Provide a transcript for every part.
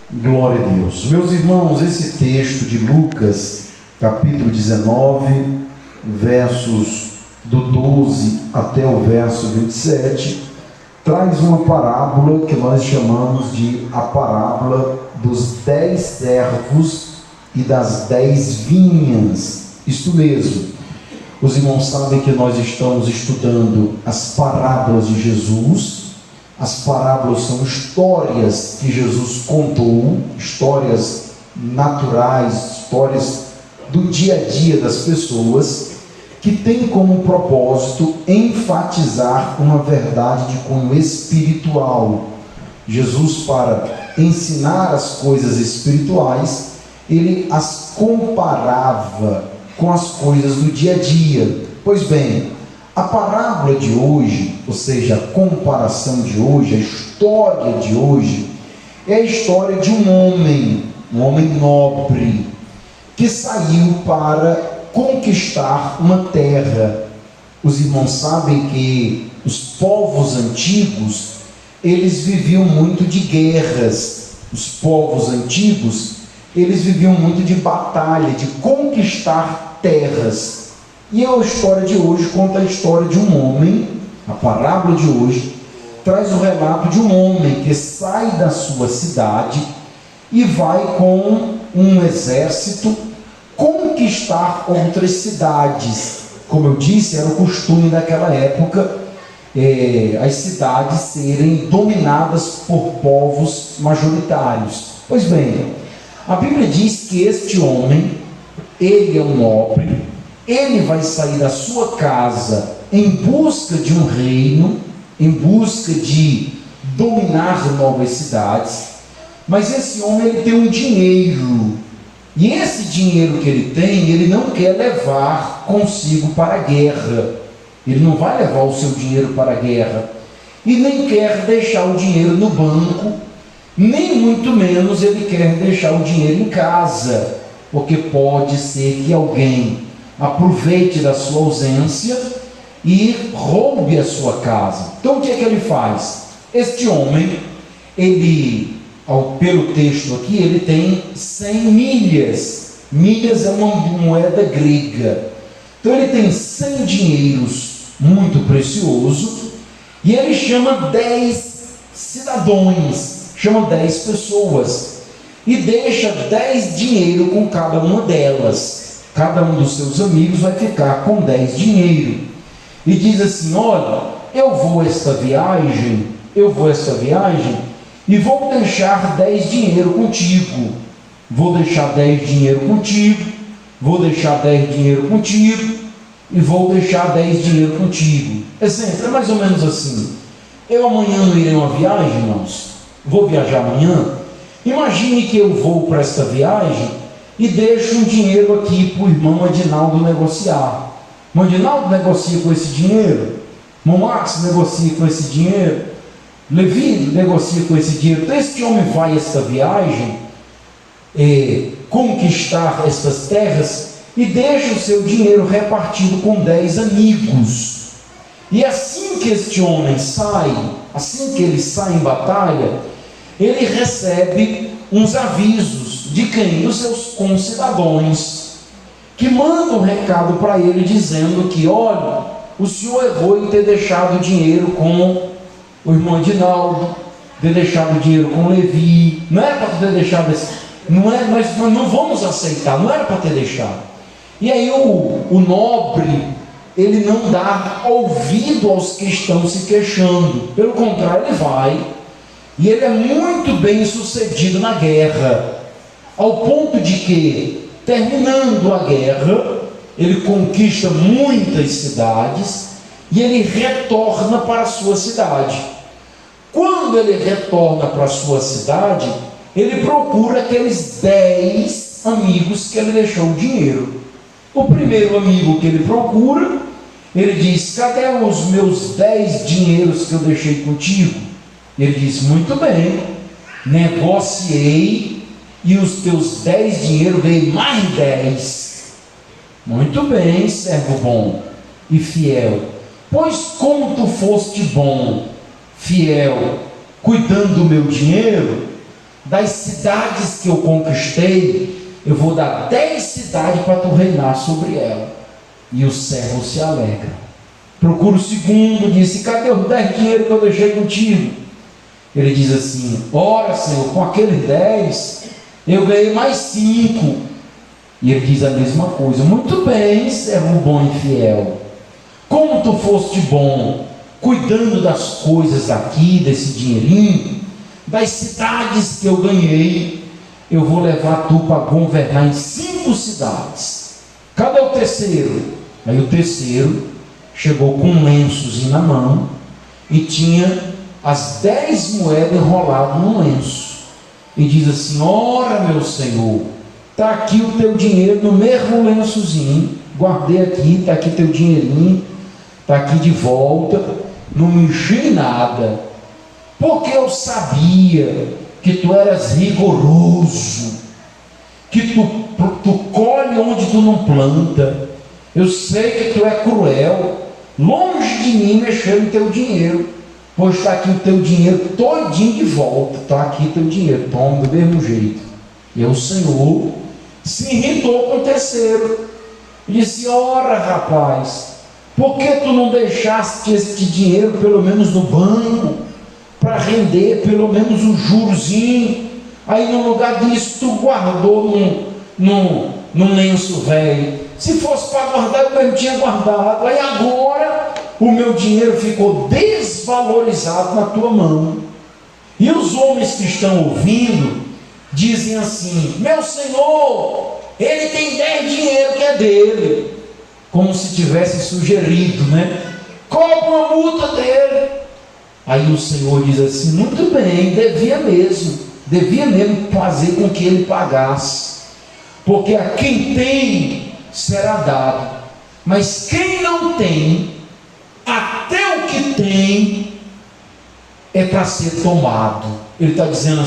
Glória a Deus. Meus irmãos, esse texto de Lucas, capítulo 19, versos do 12 até o verso 27, traz uma parábola que nós chamamos de a parábola dos 10 servos e das 10 vinhas. Isto mesmo, os irmãos sabem que nós estamos estudando as parábolas de Jesus. As parábolas são histórias que Jesus contou, histórias naturais, histórias do dia a dia das pessoas, que tem como propósito enfatizar uma verdade de cunho espiritual. Jesus, para ensinar as coisas espirituais, ele as comparava com as coisas do dia a dia. Pois bem, a parábola de hoje, ou seja, a comparação de hoje, a história de hoje, é a história de um homem nobre, que saiu para conquistar uma terra. Os irmãos sabem que os povos antigos, eles viviam muito de guerras. Os povos antigos, eles viviam muito de batalha, de conquistar terras. E a história de hoje conta a história de um homem. A parábola de hoje traz o relato de um homem que sai da sua cidade e vai com um exército conquistar outras cidades. Como eu disse, era o costume daquela época as cidades serem dominadas por povos majoritários. Pois bem, a Bíblia diz que este homem, ele é um nobre. Ele vai sair da sua casa em busca de um reino, em busca de dominar novas cidades. Mas esse homem, ele tem um dinheiro, e esse dinheiro que ele tem, ele não quer levar consigo para a guerra. Ele não vai levar o seu dinheiro para a guerra, e nem quer deixar o dinheiro no banco, nem muito menos ele quer deixar o dinheiro em casa, porque pode ser que alguém aproveite da sua ausência e roube a sua casa. Então o que é que ele faz? Este homem, ele, pelo texto aqui, ele tem 100 milhas. Milhas é uma moeda grega. Então ele tem 100 dinheiros, muito precioso, e ele chama 10 cidadãos, chama 10 pessoas, e deixa 10 dinheiro com cada uma delas. Cada um dos seus amigos vai ficar com 10 dinheiro. E diz assim: olha, eu vou esta viagem e vou deixar 10 dinheiro contigo. Vou deixar 10 dinheiro contigo, vou deixar 10 dinheiro contigo, e vou deixar 10 dinheiro contigo. Exemplo, é mais ou menos assim. Eu amanhã não irei uma viagem, irmãos. Vou viajar amanhã. Imagine que eu vou para esta viagem e deixo um dinheiro aqui para o irmão Adinaldo negociar. O irmão Adinaldo negocia com esse dinheiro, o irmão Max negocia com esse dinheiro, Levi negocia com esse dinheiro. Então este homem vai a esta viagem, conquistar estas terras, e deixa o seu dinheiro repartido com 10 amigos. E assim que este homem sai, assim que ele sai em batalha, ele recebe uns avisos. De quem? Dos seus concidadãos, que mandam um recado para ele dizendo que, olha, o senhor errou em ter deixado dinheiro com o irmão Adinaldo, ter deixado dinheiro com Levi, não era para ter deixado esse, nós não vamos aceitar, não era para ter deixado. E aí o nobre, ele não dá ouvido aos que estão se queixando, pelo contrário, ele vai, e ele é muito bem sucedido na guerra, ao ponto de que, terminando a guerra, ele conquista muitas cidades e ele retorna para a sua cidade. Quando ele retorna para a sua cidade, ele procura aqueles 10 amigos que ele deixou o dinheiro. O primeiro amigo que ele procura, ele diz: cadê os meus 10 dinheiros que eu deixei contigo? Ele diz: muito bem, negociei, e os teus 10 dinheiro veio mais 10. Muito bem, servo bom e fiel. Pois como tu foste bom, fiel, cuidando do meu dinheiro, das cidades que eu conquistei, eu vou dar 10 cidades para tu reinar sobre ela. E o servo se alegra. Procura o segundo, disse: cadê os 10 dinheiro que eu deixei contigo? Ele diz assim: ora, Senhor, com aqueles 10 eu ganhei mais 5. E ele diz a mesma coisa: muito bem, servo bom e fiel, como tu foste bom cuidando das coisas aqui, desse dinheirinho, das cidades que eu ganhei, eu vou levar tu para governar em 5 cidades. Cadê o terceiro? Aí o terceiro chegou com um lençozinho na mão e tinha as 10 moedas enroladas num lenço. E diz assim: ora, meu Senhor, está aqui o teu dinheiro no mesmo lençozinho, guardei aqui, está aqui teu dinheirinho, está aqui de volta, não mexi em nada, porque eu sabia que tu eras rigoroso, que tu colhe onde tu não planta. Eu sei que tu é cruel, longe de mim mexer no teu dinheiro, pois está aqui o teu dinheiro todinho de volta, está aqui teu dinheiro, toma do mesmo jeito. E o Senhor se irritou com o terceiro e disse: ora, rapaz, por que tu não deixaste este dinheiro pelo menos no banco, para render pelo menos um jurozinho? Aí no lugar disso tu guardou num lenço velho. Se fosse para guardar, eu mesmo tinha guardado. Aí agora o meu dinheiro ficou desvalorizado na tua mão. E os homens que estão ouvindo dizem assim: meu Senhor, ele tem 10 dinheiro que é dele, como se tivesse sugerido, né? Cobra uma multa dele. Aí o Senhor diz assim: muito bem, devia mesmo fazer com que ele pagasse, porque a quem tem será dado, mas quem não tem, até o que tem é para ser tomado. Ele está dizendo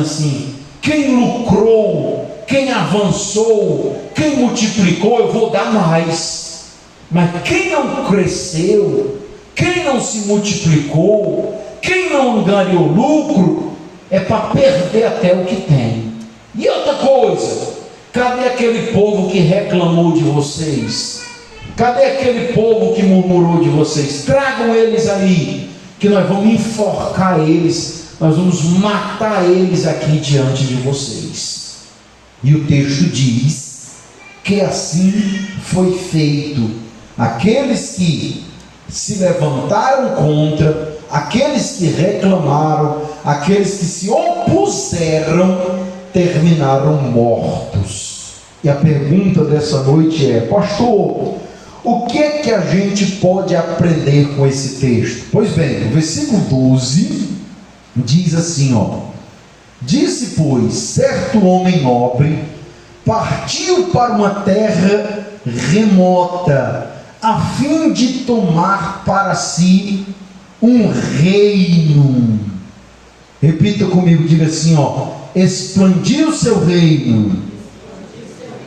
assim: quem lucrou, quem avançou, quem multiplicou, eu vou dar mais. Mas quem não cresceu, quem não se multiplicou, quem não ganhou lucro, é para perder até o que tem. E outra coisa, cadê aquele povo que reclamou de vocês? Cadê aquele povo que murmurou de vocês? Tragam eles aí, que nós vamos enforcar eles, nós vamos matar eles aqui diante de vocês. E o texto diz que assim foi feito. Aqueles que se levantaram contra, aqueles que reclamaram, aqueles que se opuseram, terminaram mortos. E a pergunta dessa noite é: pastor, o que é que a gente pode aprender com esse texto? Pois bem, o versículo 12 diz assim, disse, pois, certo homem nobre partiu para uma terra remota, a fim de tomar para si um reino. Repita comigo, diga assim, expandiu o seu reino.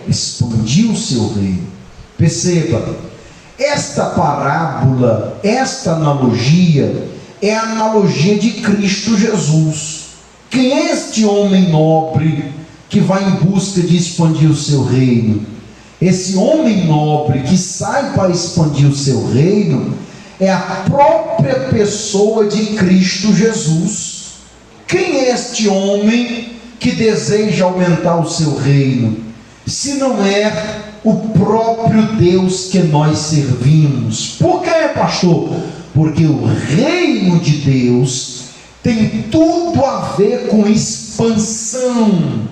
Expandiu o seu reino. Perceba, esta parábola, esta analogia, é a analogia de Cristo Jesus. Quem é este homem nobre que vai em busca de expandir o seu reino? Esse homem nobre que sai para expandir o seu reino é a própria pessoa de Cristo Jesus. Quem é este homem que deseja aumentar o seu reino, se não é o próprio Deus que nós servimos? Por que, pastor? Porque o reino de Deus tem tudo a ver com expansão.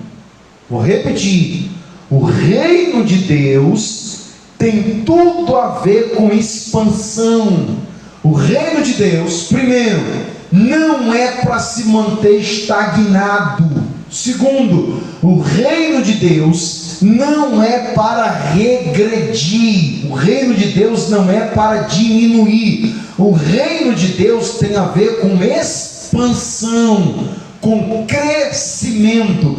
Vou repetir: o reino de Deus tem tudo a ver com expansão. O reino de Deus, primeiro, não é para se manter estagnado. Segundo, o reino de Deus não é para regredir. O reino de Deus não é para diminuir. O reino de Deus tem a ver com expansão, com crescimento.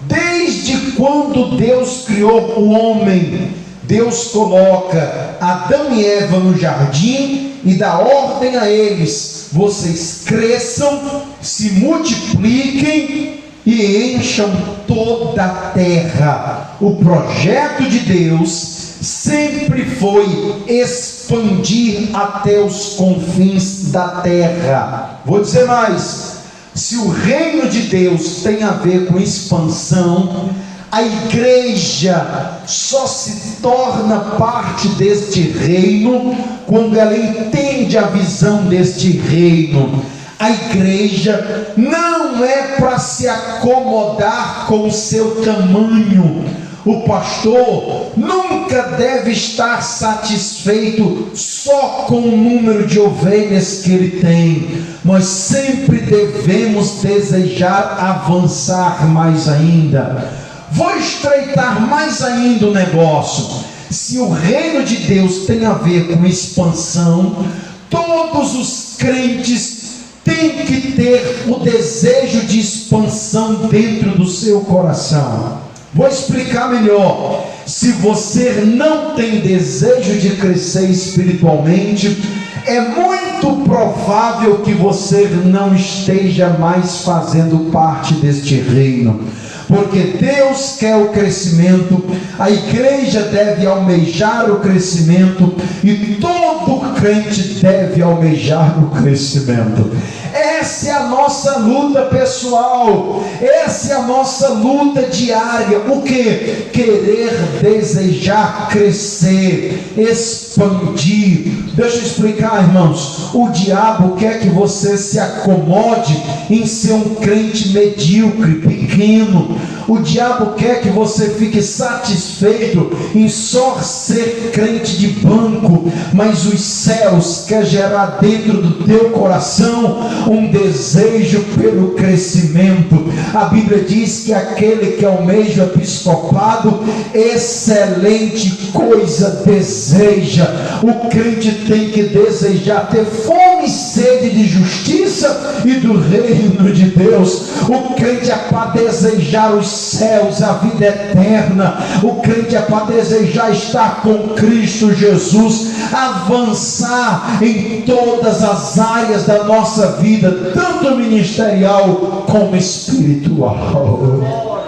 Desde quando Deus criou o homem, Deus coloca Adão e Eva no jardim e dá ordem a eles: vocês cresçam se multipliquem e encham toda a terra. O projeto de Deus sempre foi expandir até os confins da terra. Vou dizer mais: se o reino de Deus tem a ver com expansão, a igreja só se torna parte deste reino quando ela entende a visão deste reino. A igreja não é para se acomodar com o seu tamanho. O pastor nunca deve estar satisfeito só com o número de ovelhas que ele tem. Nós sempre devemos desejar avançar mais ainda. Vou estreitar mais ainda o negócio. Se o reino de Deus tem a ver com expansão, todos os crentes têm que ter o desejo de expansão dentro do seu coração. Vou explicar melhor. Se você não tem desejo de crescer espiritualmente, é muito provável que você não esteja mais fazendo parte deste reino. Porque Deus quer o crescimento, a igreja deve almejar o crescimento, e todo crente deve almejar o crescimento. Essa é a nossa luta pessoal, essa é a nossa luta diária. O que? Querer, desejar crescer, expandir. Deixa eu explicar, irmãos. O diabo quer que você se acomode em ser um crente medíocre, pequeno. O diabo quer que você fique satisfeito em só ser crente de banco, mas os céus quer gerar dentro do teu coração um desejo pelo crescimento. A Bíblia diz que aquele que almeja o episcopado, excelente coisa deseja. O crente tem que desejar ter fome e sede de justiça e do reino de Deus. O crente é para desejar os céus, a vida eterna. O crente é para desejar estar com Cristo Jesus, avançar em todas as áreas da nossa vida, tanto ministerial como espiritual.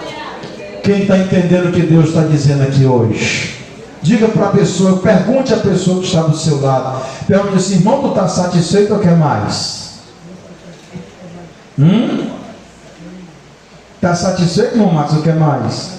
Quem está entendendo o que Deus está dizendo aqui hoje? Diga para a pessoa, pergunte à pessoa que está do seu lado, pergunte assim: irmão, tu está satisfeito ou quer mais? Está satisfeito, irmão Marcos, ou quer mais?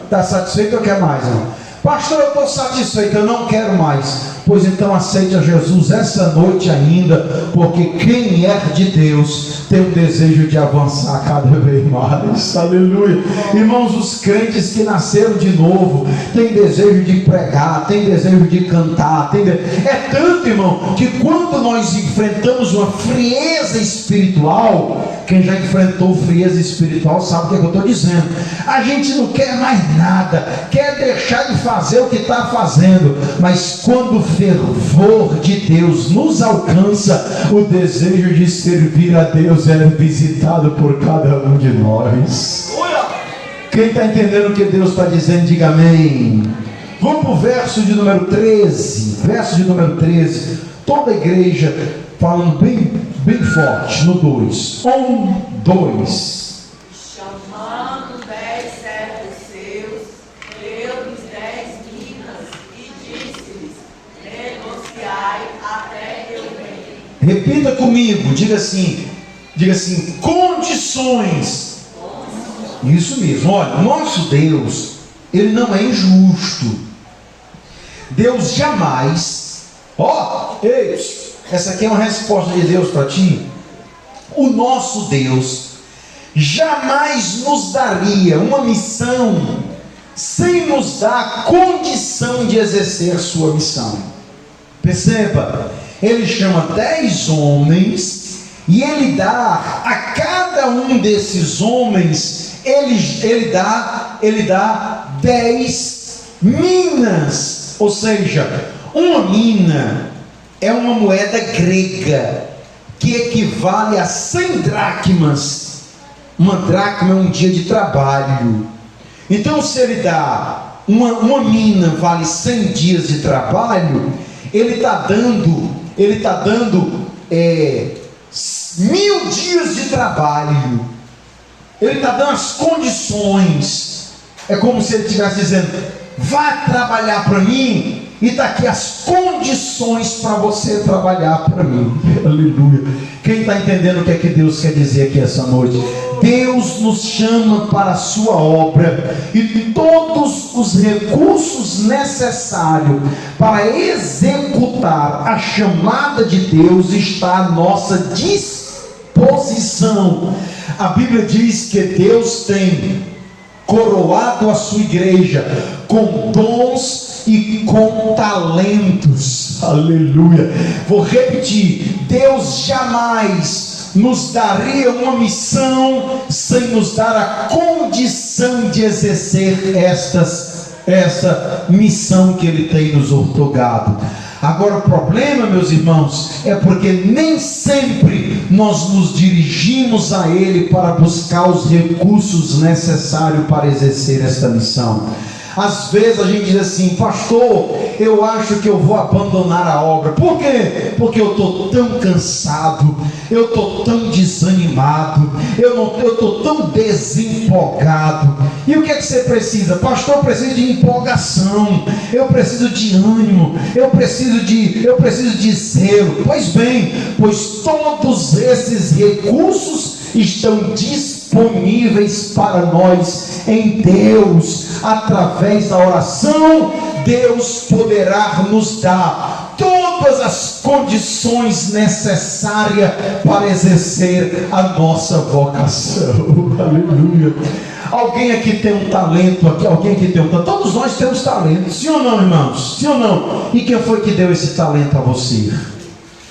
Está satisfeito ou quer mais, irmão? Pastor, eu estou satisfeito, eu não quero mais. Pois então aceite a Jesus essa noite ainda, porque quem é de Deus tem o desejo de avançar cada vez mais. Aleluia. Irmãos, os crentes que nasceram de novo têm desejo de pregar, têm desejo de cantar, é tanto, irmão, que quando nós enfrentamos uma frieza espiritual, quem já enfrentou frieza espiritual sabe o que eu estou dizendo. A gente não quer mais nada, quer deixar de fazer o que está fazendo, mas quando o fervor de Deus nos alcança, o desejo de servir a Deus é visitado por cada um de nós. Quem está entendendo o que Deus está dizendo, diga amém. Vamos para o verso de número 13. Verso de número 13. Toda a igreja falando bem forte no 2. 2. Chamando 10 servos seus, deu-lhes 10 minas e disse-lhes: negociai até que eu venha. Repita comigo, diga assim, condições. Isso mesmo. Olha, nosso Deus, Ele não é injusto. Deus jamais, essa aqui é uma resposta de Deus para ti. O nosso Deus jamais nos daria uma missão sem nos dar condição de exercer sua missão. Perceba, Ele chama 10 homens e Ele dá a cada um desses homens, Ele dá 10 minas. Ou seja, uma mina é uma moeda grega que equivale a 100 dracmas. Uma dracma é um dia de trabalho. Então, se ele dá uma mina vale 100 dias de trabalho, ele está dando 1000 dias de trabalho. Ele está dando as condições. É como se ele estivesse dizendo: vá trabalhar para mim, e está aqui as condições para você trabalhar para mim. Aleluia. Quem está entendendo o que é que Deus quer dizer aqui essa noite? Deus nos chama para a sua obra, e todos os recursos necessários para executar a chamada de Deus está à nossa disposição. A Bíblia diz que Deus tem coroado a sua igreja com dons e com talentos. Aleluia. Vou repetir: Deus jamais nos daria uma missão sem nos dar a condição de exercer essa missão que Ele tem nos outorgado. Agora, o problema, meus irmãos, é porque nem sempre nós nos dirigimos a Ele para buscar os recursos necessários para exercer esta missão. Às vezes a gente diz assim: pastor, eu acho que eu vou abandonar a obra. Por quê? Porque eu estou tão cansado, eu estou tão desanimado, eu estou tão desempolgado. E o que é que você precisa? Pastor, eu preciso de empolgação, eu preciso de ânimo, eu preciso de zelo. Pois bem, pois todos esses recursos estão disponíveis para nós em Deus. Através da oração, Deus poderá nos dar todas as condições necessárias para exercer a nossa vocação. Aleluia. Alguém aqui tem um talento, alguém aqui tem um talento. Todos nós temos talento, sim ou não, irmãos? Sim ou não? E quem foi que deu esse talento a você?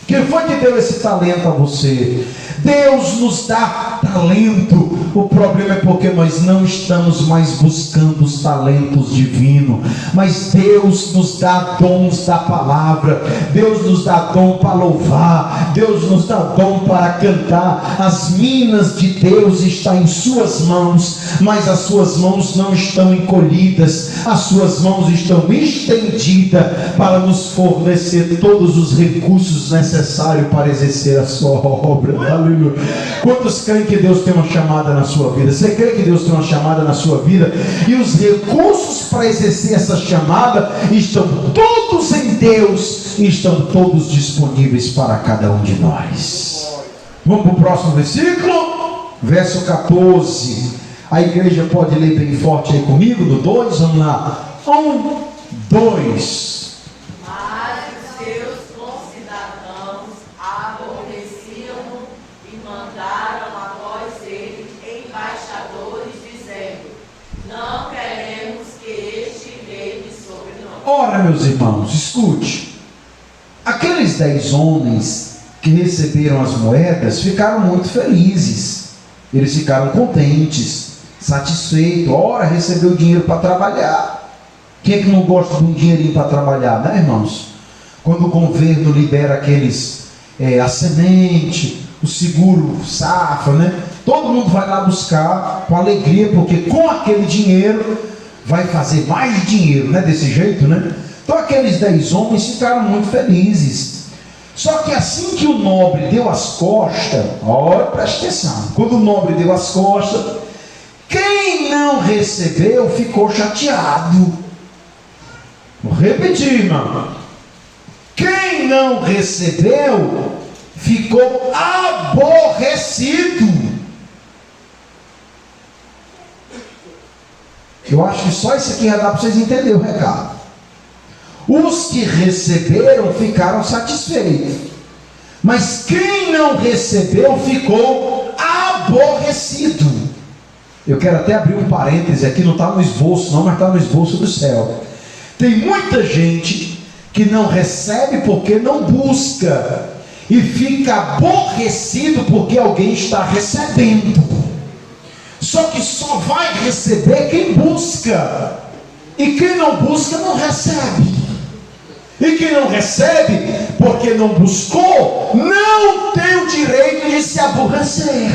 Quem foi que deu esse talento a você? Deus nos dá talento. O problema é porque nós não estamos mais buscando os talentos divinos, mas Deus nos dá dons da palavra, Deus nos dá dom para louvar, Deus nos dá dom para cantar. As minas de Deus estão em suas mãos, mas as suas mãos não estão encolhidas, as suas mãos estão estendidas para nos fornecer todos os recursos necessários para exercer a sua obra. Aleluia. Quantos creem que Deus tem uma chamada na sua vida? Você crê que Deus tem uma chamada na sua vida? E os recursos para exercer essa chamada estão todos em Deus, e estão todos disponíveis para cada um de nós. Vamos para o próximo versículo, verso 14. A igreja pode ler bem forte aí comigo, do 2, vamos lá. 1, 2. Ora, meus irmãos, escute. Aqueles 10 homens que receberam as moedas ficaram muito felizes. Eles ficaram contentes, satisfeitos. Ora, recebeu dinheiro para trabalhar. Quem é que não gosta de um dinheirinho para trabalhar, né, irmãos? Quando o governo libera aqueles, a semente, o seguro safra, né? Todo mundo vai lá buscar com alegria, porque com aquele dinheiro vai fazer mais dinheiro, né? Desse jeito, né? Então aqueles 10 homens ficaram muito felizes. Só que assim que o nobre deu as costas, olha, presta atenção, quando o nobre deu as costas, quem não recebeu ficou chateado. Vou repetir, irmão. Quem não recebeu ficou aborrecido. Eu acho que só isso aqui já dá para vocês entenderem o recado. Os que receberam ficaram satisfeitos, mas quem não recebeu ficou aborrecido. Eu quero até abrir um parêntese aqui, não está no esboço não, mas está no esboço do céu. Tem muita gente que não recebe porque não busca, e fica aborrecido porque alguém está recebendo. Só que só vai receber quem busca, e quem não busca não recebe. E quem não recebe porque não buscou, não tem o direito de se aborrecer.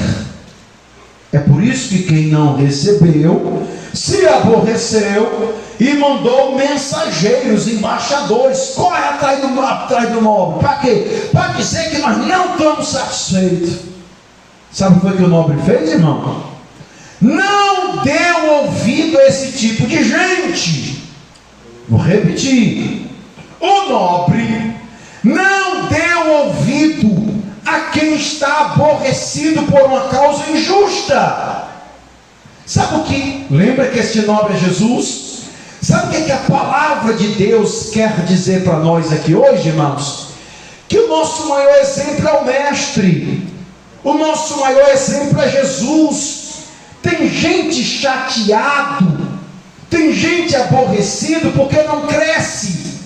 É por isso que quem não recebeu se aborreceu e mandou mensageiros, embaixadores, corre atrás do nobre. Para quê? Para dizer que nós não estamos satisfeitos. Sabe o que foi que o nobre fez, irmão? Não deu ouvido a esse tipo de gente. Vou repetir. O nobre não deu ouvido a quem está aborrecido por uma causa injusta. Sabe o que? Lembra que este nobre é Jesus? Sabe o que a palavra de Deus quer dizer para nós aqui hoje, irmãos? Que o nosso maior exemplo é o Mestre. O nosso maior exemplo é Jesus. Tem gente chateado, tem gente aborrecido porque não cresce.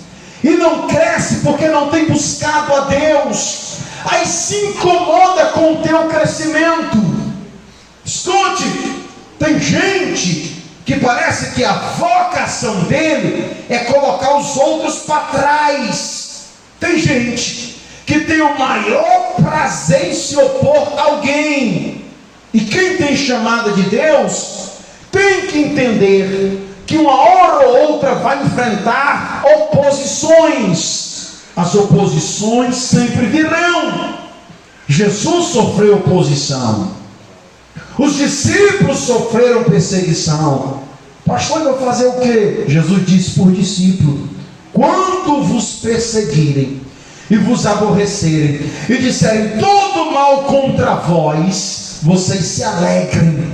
E não cresce porque não tem buscado a Deus. Aí se incomoda com o teu crescimento. Escute, tem gente que parece que a vocação dele é colocar os outros para trás. Tem gente que tem o maior prazer em se opor a alguém. E quem tem chamada de Deus tem que entender que uma hora ou outra vai enfrentar oposições. As oposições sempre virão. Jesus sofreu oposição. Os discípulos sofreram perseguição. Pastor, eu vou fazer o quê? Jesus disse por discípulo: quando vos perseguirem e vos aborrecerem e disserem todo mal contra vós, vocês se alegrem.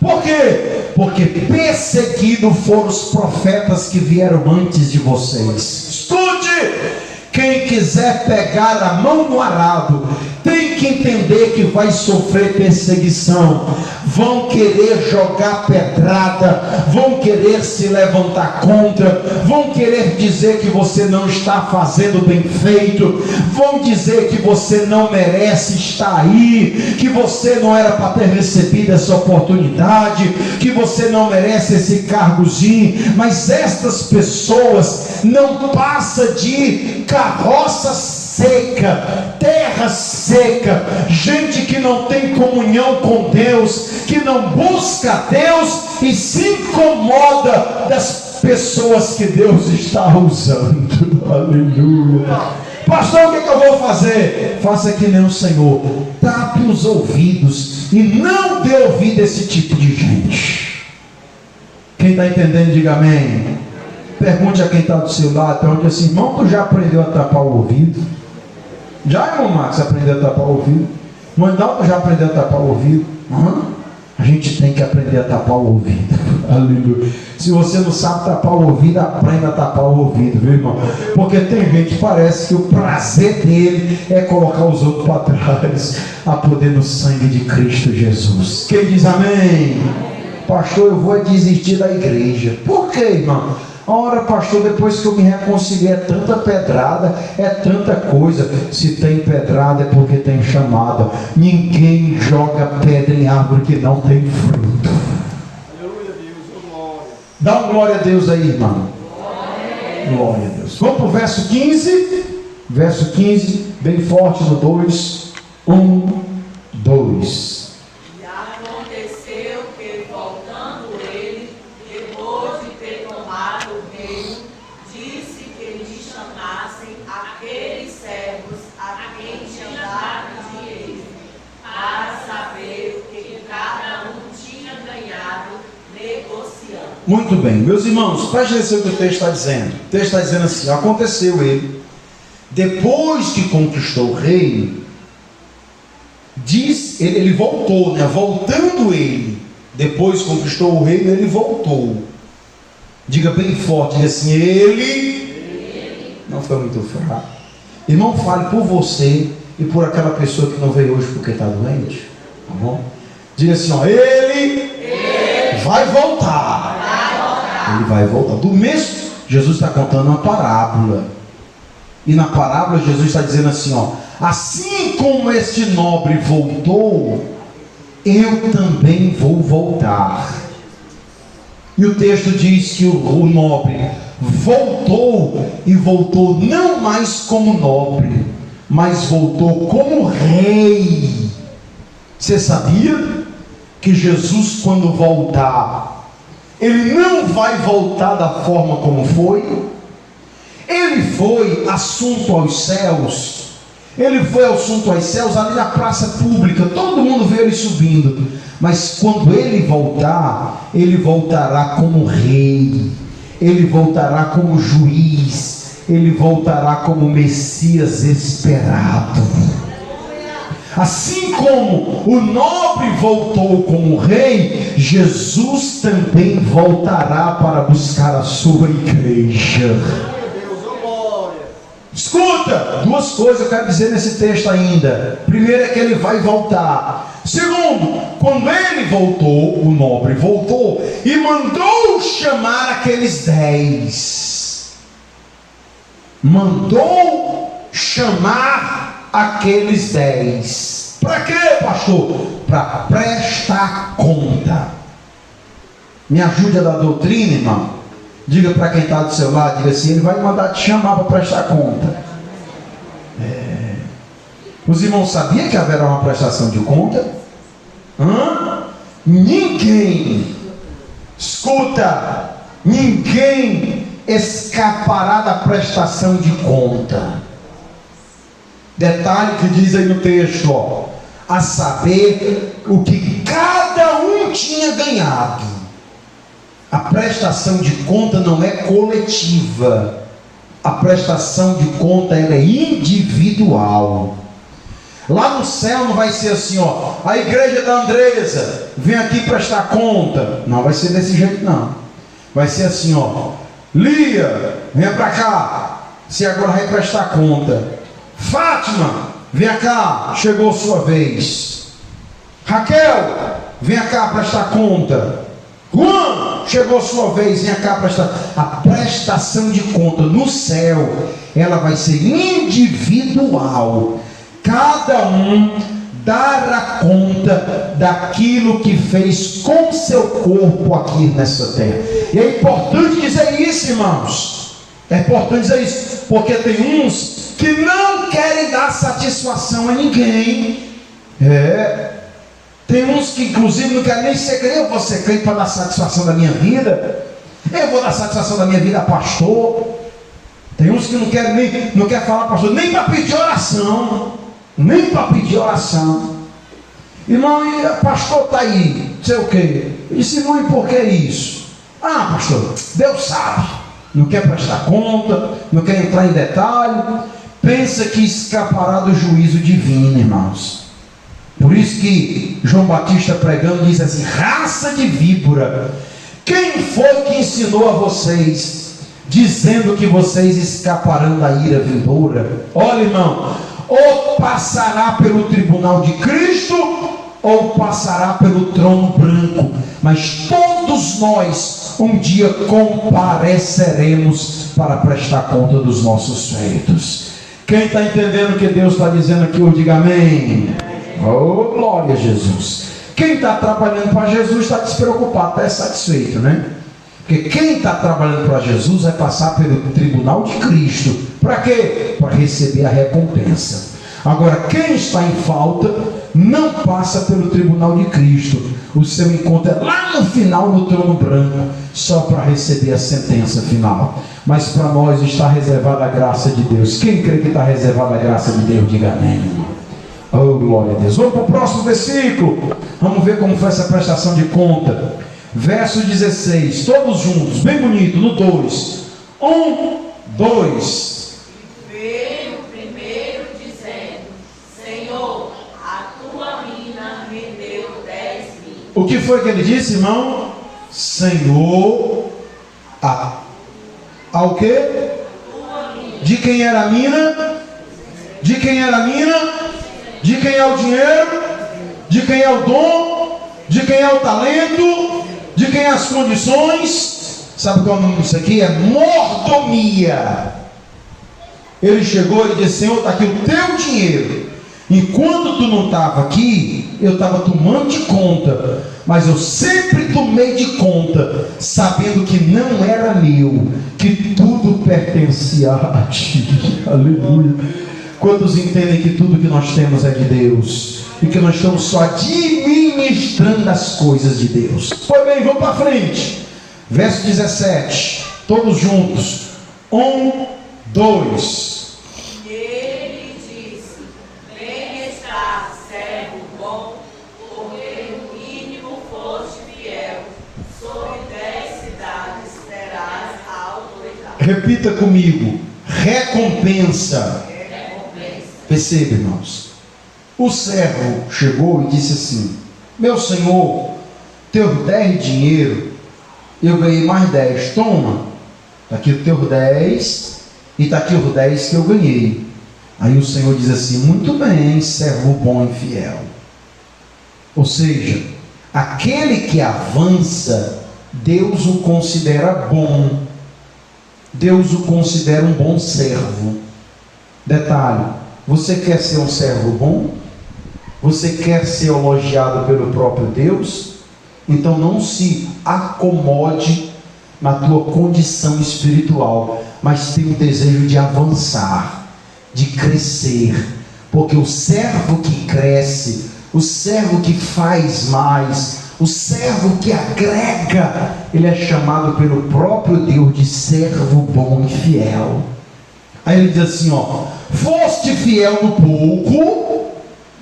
Por quê? Porque perseguidos foram os profetas que vieram antes de vocês. Escute, quem quiser pegar a mão no arado tem que entender que vai sofrer perseguição. Vão querer jogar pedrada, vão querer se levantar contra, vão querer dizer que você não está fazendo bem feito, vão dizer que você não merece estar aí, que você não era para ter recebido essa oportunidade, que você não merece esse cargozinho. Mas estas pessoas não passam de carroça seca, terra seca, gente que não tem comunhão com Deus, que não busca Deus e se incomoda das pessoas que Deus está usando. Aleluia. Pastor, o que eu vou fazer? Faça que nem o Senhor, tape os ouvidos e não dê ouvido a esse tipo de gente. Quem está entendendo, diga amém. Pergunte a quem está do seu lado, pergunte assim: irmão, tu já aprendeu a tapar o ouvido? Já, irmão Marcos, aprendeu a tapar o ouvido? Irmão Dalton já aprendeu a tapar o ouvido? A gente tem que aprender a tapar o ouvido. Aleluia. Se você não sabe tapar o ouvido, aprenda a tapar o ouvido, viu, irmão? Porque tem gente que parece que o prazer dele é colocar os outros para trás, a poder no sangue de Cristo Jesus. Quem diz amém? Pastor, eu vou desistir da igreja. Por quê, irmão? Ora, pastor, depois que eu me reconciliei, é tanta pedrada, é tanta coisa. Se tem pedrada é porque tem chamada. Ninguém joga pedra em árvore que não tem fruto. Aleluia, Deus, glória. Dá um glória a Deus aí, irmão. Glória a Deus. Vamos para o verso 15. Verso 15, bem forte no 2. 1, 2. Muito bem, meus irmãos, preste atenção no que o texto está dizendo. O texto está dizendo assim: aconteceu ele, depois que conquistou o reino, ele voltou, né? Voltando ele, depois que conquistou o reino, ele voltou. Diga bem forte, diga assim: ele. Não foi muito fraco. Irmão, fale por você e por aquela pessoa que não veio hoje porque está doente, tá bom? Diga assim: ó, ele vai voltar. Ele vai voltar. Do mesmo, Jesus está contando uma parábola. E na parábola Jesus está dizendo assim, ó: assim como este nobre voltou, eu também vou voltar. E o texto diz que o nobre voltou, e voltou não mais como nobre, mas voltou como rei. Você sabia que Jesus, quando voltar, ele não vai voltar da forma como foi? Ele foi assunto aos céus, Ele foi ao assunto aos céus, ali na praça pública, todo mundo vê ele subindo. Mas quando ele voltar, ele voltará como rei, ele voltará como juiz, ele voltará como Messias esperado. Assim como o nobre voltou como rei, Jesus também voltará para buscar a sua igreja. Escuta, duas coisas eu quero dizer nesse texto ainda. Primeiro é que ele vai voltar. Segundo, quando ele voltou, o nobre voltou e mandou chamar aqueles 10. Mandou chamar aqueles 10. Para quê, pastor? Para prestar conta. Me ajude a dar doutrina, irmão. Diga para quem está do seu lado, diga assim, ele vai mandar te chamar para prestar conta. Os irmãos sabiam que haverá uma prestação de conta? Ninguém, escuta, ninguém escapará da prestação de conta. Detalhe que diz aí no texto, ó, a saber o que cada um tinha ganhado. A prestação de conta não é coletiva. A prestação de conta ela é individual. Lá no céu não vai ser assim, ó, a igreja da Andresa vem aqui prestar conta. Não vai ser desse jeito não. Vai ser assim, ó, Lia, venha para cá, você agora vai prestar conta. Fátima, vem cá, chegou a sua vez. Raquel, vem cá prestar conta. Juan, chegou a sua vez, vem cá prestar. A prestação de conta no céu, ela vai ser individual. Cada um dará conta daquilo que fez com seu corpo aqui nessa terra. E é importante dizer isso, irmãos. É importante dizer isso, porque tem uns que não querem dar satisfação a ninguém. Tem uns que inclusive não querem nem ser crente. Eu vou ser crente para dar satisfação da minha vida. Eu vou dar satisfação da minha vida a pastor. Tem uns que não querem falar pastor, nem para pedir oração. Nem para pedir oração. Irmão, e pastor está aí, não sei o quê. Eu disse, irmão, e por que isso? Ah, pastor, Deus sabe. Não quer prestar conta, não quer entrar em detalhe. Pensa que escapará do juízo divino, irmãos. Por isso que João Batista pregando diz assim, raça de víbora, quem foi que ensinou a vocês, dizendo que vocês escaparão da ira vindoura? Olha, irmão, ou passará pelo tribunal de Cristo, ou passará pelo trono branco, mas todos nós um dia compareceremos para prestar conta dos nossos feitos. Quem está entendendo o que Deus está dizendo aqui hoje, diga amém. Oh, glória a Jesus. Quem está trabalhando para Jesus está despreocupado, está satisfeito, né? Porque quem está trabalhando para Jesus vai passar pelo tribunal de Cristo. Para quê? Para receber a recompensa. Agora, quem está em falta não passa pelo tribunal de Cristo. O seu encontro é lá no final, no trono branco, só para receber a sentença final. Mas para nós está reservada a graça de Deus. Quem crê que está reservada a graça de Deus, diga amém. Oh, glória a Deus. Vamos para o próximo versículo. Vamos ver como foi essa prestação de conta. Verso 16, todos juntos, bem bonito, no 2. 1, 2. Veio o primeiro dizendo, Senhor, a tua mina rendeu 10.000. O que foi que ele disse, irmão? Senhor, ao quê? De quem era a mina? De quem era a mina? De quem é o dinheiro? De quem é o dom? De quem é o talento? De quem é as condições? Sabe qual é o nome disso aqui? É mordomia. Ele chegou e disse, Senhor, está aqui o teu dinheiro. Enquanto tu não estava aqui, eu estava tomando de conta. Mas eu sempre tomei de conta, sabendo que não era meu, que tudo pertencia a ti. Aleluia. Quantos entendem que tudo que nós temos é de Deus? E que nós estamos só administrando as coisas de Deus. Pois bem, vamos para frente. Verso 17. Todos juntos. 1, 2. E ele disse, Repita comigo: recompensa. Perceba, irmãos. O servo chegou e disse assim: meu senhor, teu 10 dinheiro, eu ganhei mais 10. Toma, está aqui o teu 10 e está aqui os 10 que eu ganhei. Aí o Senhor diz assim: muito bem, servo bom e fiel. Ou seja, aquele que avança, Deus o considera bom. Deus o considera um bom servo. Detalhe: você quer ser um servo bom? Você quer ser elogiado pelo próprio Deus? Então não se acomode na tua condição espiritual, mas tenha o desejo de avançar, de crescer, porque o servo que cresce, o servo que faz mais, o servo que agrega, ele é chamado pelo próprio Deus de servo bom e fiel. Aí ele diz assim, foste fiel no pouco,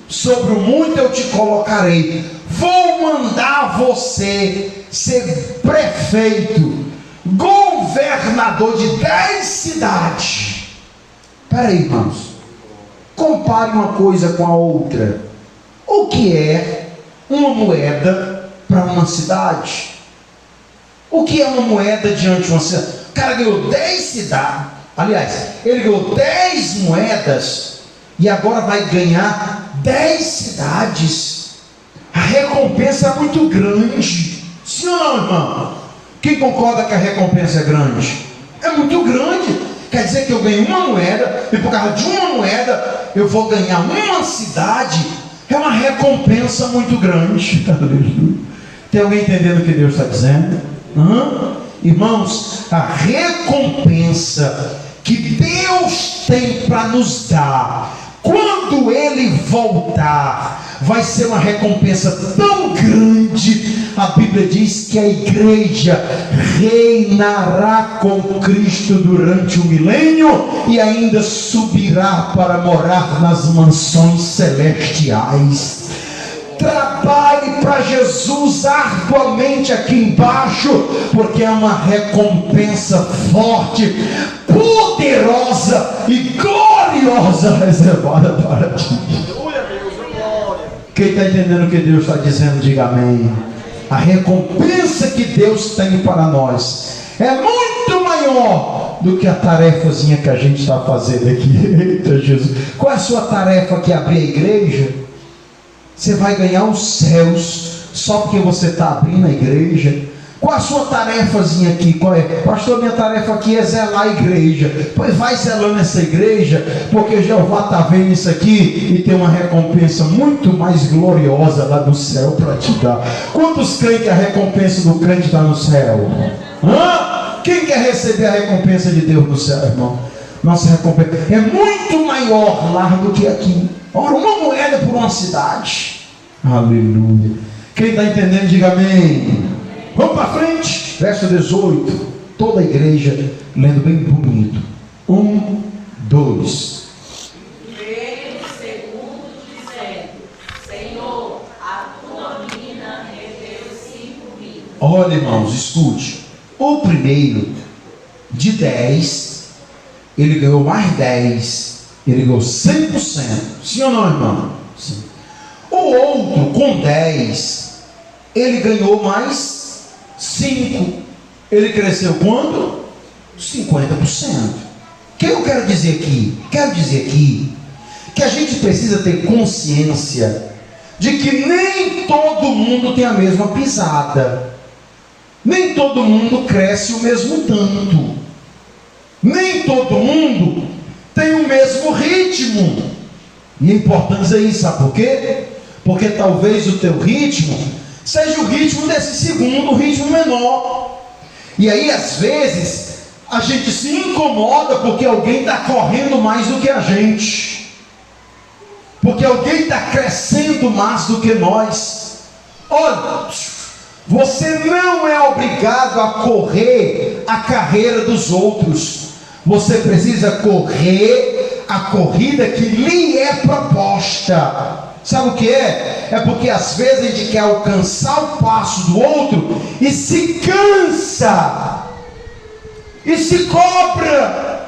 sobre o muito eu te colocarei. Vou mandar você ser prefeito, governador de 10 cidades. Espera aí, irmãos, compare uma coisa com a outra. O que é uma moeda para uma cidade? O que é uma moeda diante de uma cidade? O cara ganhou 10 cidades. Aliás, ele ganhou 10 moedas e agora vai ganhar 10 cidades. A recompensa é muito grande. Sim ou não, irmão? Quem concorda que a recompensa é grande? É muito grande. Quer dizer que eu ganho uma moeda e por causa de uma moeda eu vou ganhar uma cidade. É uma recompensa muito grande. Tem alguém entendendo o que Deus está dizendo? Irmãos, a recompensa que Deus tem para nos dar, quando Ele voltar, vai ser uma recompensa tão grande. A Bíblia diz que a igreja reinará com Cristo durante o milênio e ainda subirá para morar nas mansões celestiais. Trabalhe para Jesus arduamente aqui embaixo, porque é uma recompensa forte, poderosa e gloriosa reservada para ti. Quem está entendendo o que Deus está dizendo, diga amém. A recompensa que Deus tem para nós é muito maior do que a tarefazinha que a gente está fazendo aqui. Eita Jesus, qual é a sua tarefa aqui? Abrir a igreja? Você vai ganhar os céus só porque você está abrindo a igreja? Qual a sua tarefazinha aqui? Qual é? Pastor, minha tarefa aqui é zelar a igreja. Pois vai zelando essa igreja, porque Jeová está vendo isso aqui e tem uma recompensa muito mais gloriosa lá do céu para te dar. Quantos creem que a recompensa do crente está no céu? Quem quer receber a recompensa de Deus no céu, irmão? Nossa recompensa é muito maior lá do que aqui. Ora, uma moeda por uma cidade. Aleluia. Quem está entendendo, diga amém. Vamos para frente. Verso 18. Toda a igreja lendo bem bonito. 1, 2. Veio o segundo dizendo: Senhor, a tua mina rendeu 5 minas. Olha, irmãos, escute. O primeiro de 10, ele ganhou mais 10. Ele ganhou 100%. Sim ou não, irmão? Sim. O outro, com 10, ele ganhou mais 5. Ele cresceu quanto? 50%. O que eu quero dizer aqui? Quero dizer aqui que a gente precisa ter consciência de que nem todo mundo tem a mesma pisada. Nem todo mundo cresce o mesmo tanto. Nem todo mundo tem o mesmo ritmo. E é importante dizer isso, sabe por quê? Porque talvez o teu ritmo seja o ritmo desse segundo, o ritmo menor. E aí às vezes a gente se incomoda porque alguém está correndo mais do que a gente, porque alguém está crescendo mais do que nós. Olha, você não é obrigado a correr a carreira dos outros. Você precisa correr a corrida que lhe é proposta. Sabe o que é? É porque às vezes a gente quer alcançar o passo do outro e se cansa. e se cobra.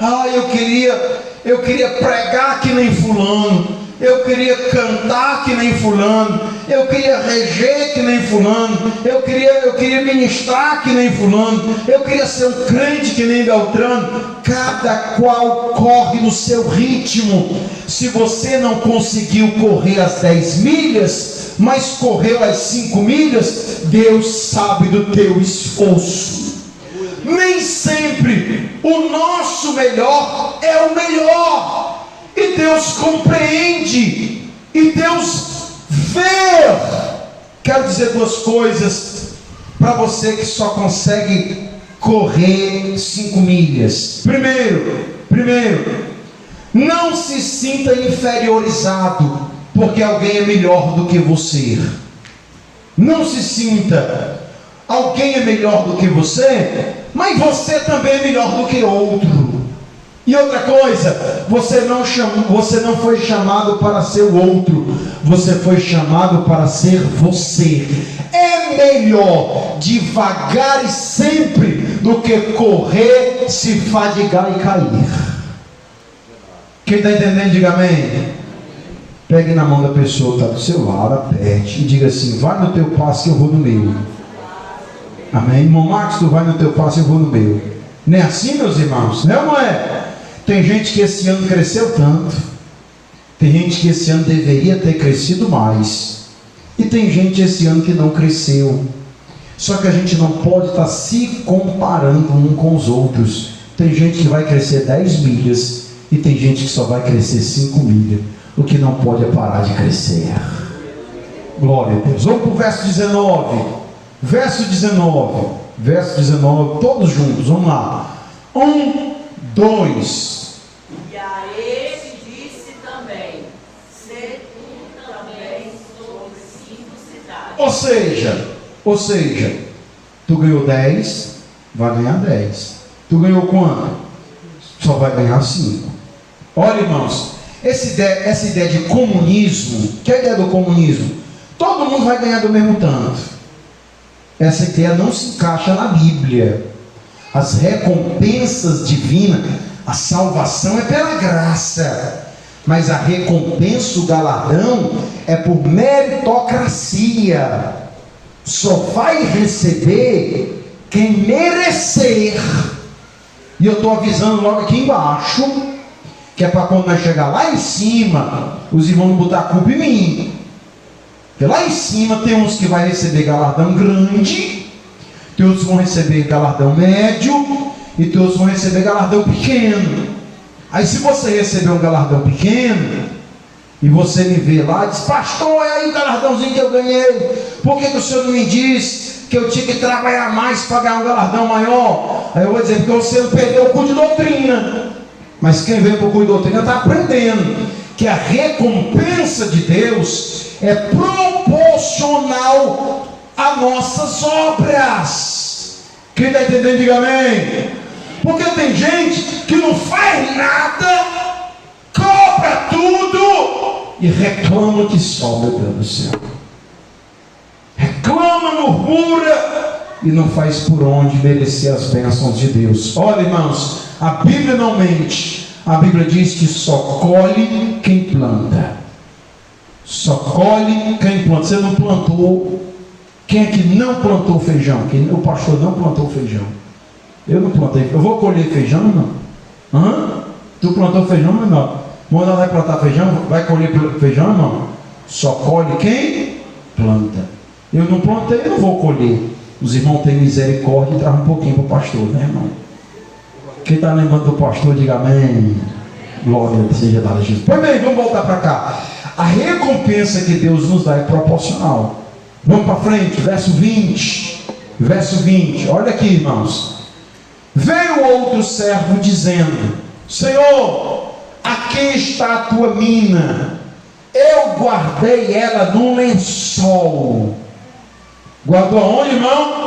Eu queria pregar que nem fulano, eu queria cantar que nem fulano, eu queria reger que nem fulano, eu queria ministrar que nem fulano, eu queria ser um crente que nem Beltrano. Cada qual corre no seu ritmo. Se você não conseguiu correr as 10 milhas, mas correu as 5 milhas, Deus sabe do teu esforço. Nem sempre o nosso melhor é o melhor, e Deus compreende, e Deus vê. Quero dizer duas coisas para você que só consegue correr 5 milhas. Primeiro, não se sinta inferiorizado porque alguém é melhor do que você. Não se sinta. Alguém é melhor do que você, mas você também é melhor do que outro. E outra coisa, você não foi chamado para ser o outro, você foi chamado para ser você. É melhor devagar e sempre do que correr, se fadigar e cair. Quem está entendendo, diga amém. Pegue na mão da pessoa que está do seu lado, aperte e diga assim: vai no teu passo que eu vou no meu. Amém? Irmão Marcos, tu vai no teu passo e eu vou no meu. Não é assim, meus irmãos? Não, não é? Tem gente que esse ano cresceu tanto, tem gente que esse ano deveria ter crescido mais, e tem gente esse ano que não cresceu. Só que a gente não pode estar se comparando um com os outros. Tem gente que vai crescer 10 milhas e tem gente que só vai crescer 5 milhas. O que não pode é parar de crescer. Glória a Deus. Vamos para o verso 19. Verso 19, todos juntos, vamos lá. 1, 2. E a esse disse também: sê tu também sobre 5 cidades. Ou seja, tu ganhou 10, vai ganhar 10. Tu ganhou quanto? Só vai ganhar 5. Olha, irmãos, essa ideia de comunismo, que é a ideia do comunismo? Todo mundo vai ganhar do mesmo tanto. Essa ideia não se encaixa na Bíblia. As recompensas divinas, a salvação é pela graça, mas a recompensa, o galardão, é por meritocracia. Só vai receber quem merecer. E eu estou avisando logo aqui embaixo, que é para quando nós chegar lá em cima, os irmãos não botar a culpa em mim. Porque lá em cima tem uns que vai receber galardão grande, tem outros que vão receber galardão médio, e tem outros que vão receber galardão pequeno. Aí se você receber um galardão pequeno, e você me vê lá e diz: pastor, é aí o galardãozinho que eu ganhei, por que o senhor não me disse que eu tinha que trabalhar mais para ganhar um galardão maior? Aí eu vou dizer: porque você não perdeu o curso de doutrina. Mas quem vem para o curso de doutrina está aprendendo que a recompensa de Deus é proporcional a nossas obras. Quem está entendendo, diga amém. Porque tem gente que não faz nada, cobra tudo e reclama que sobe, meu Deus do céu. Reclama, murmura e não faz por onde merecer as bênçãos de Deus. Olha, irmãos, a Bíblia não mente. A Bíblia diz que só colhe quem planta. Só colhe quem planta. Você não plantou. Quem é que não plantou feijão? O pastor não plantou feijão. Eu não plantei. Eu vou colher feijão ou não? Tu plantou feijão ou não? Manda vai plantar feijão? Vai colher feijão ou não? Só colhe quem planta. Eu não plantei, eu não vou colher. Os irmãos têm misericórdia e trazem um pouquinho para o pastor, né, irmão? Quem está lembrando do pastor, diga amém. Glória seja dada a Jesus. Pois bem, vamos voltar para cá. A recompensa que Deus nos dá é proporcional. Vamos para frente, verso 20. Verso 20, olha aqui, irmãos. Veio outro servo dizendo: Senhor, aqui está a tua mina. Eu guardei ela num lençol. Guardou aonde, irmão?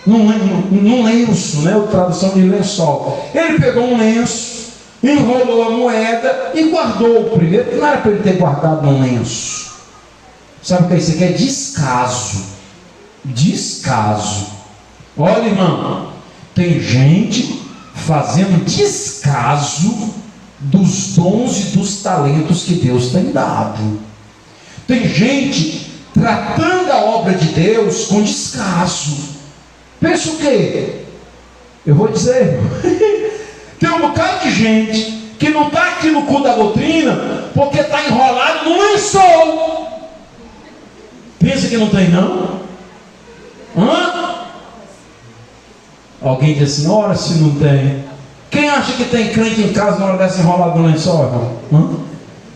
Num lenço, né? A tradução de lençol. Ele pegou um lenço, enrolou a moeda e guardou o primeiro. Não era para ele ter guardado num lenço. Sabe o que é isso aqui? É descaso. Descaso. Olha, irmão, Tem gente fazendo descaso dos dons e dos talentos que Deus tem dado. Tem gente tratando a obra de Deus com descaso. Pensa o quê? Eu vou dizer, tem um bocado de gente que não está aqui no culto da doutrina porque está enrolado no lençol. Pensa que não tem, não? Hã? Alguém diz assim, ora se não tem. Quem acha que tem crente em casa na hora dessa enrolada no lençol, irmão? Hã?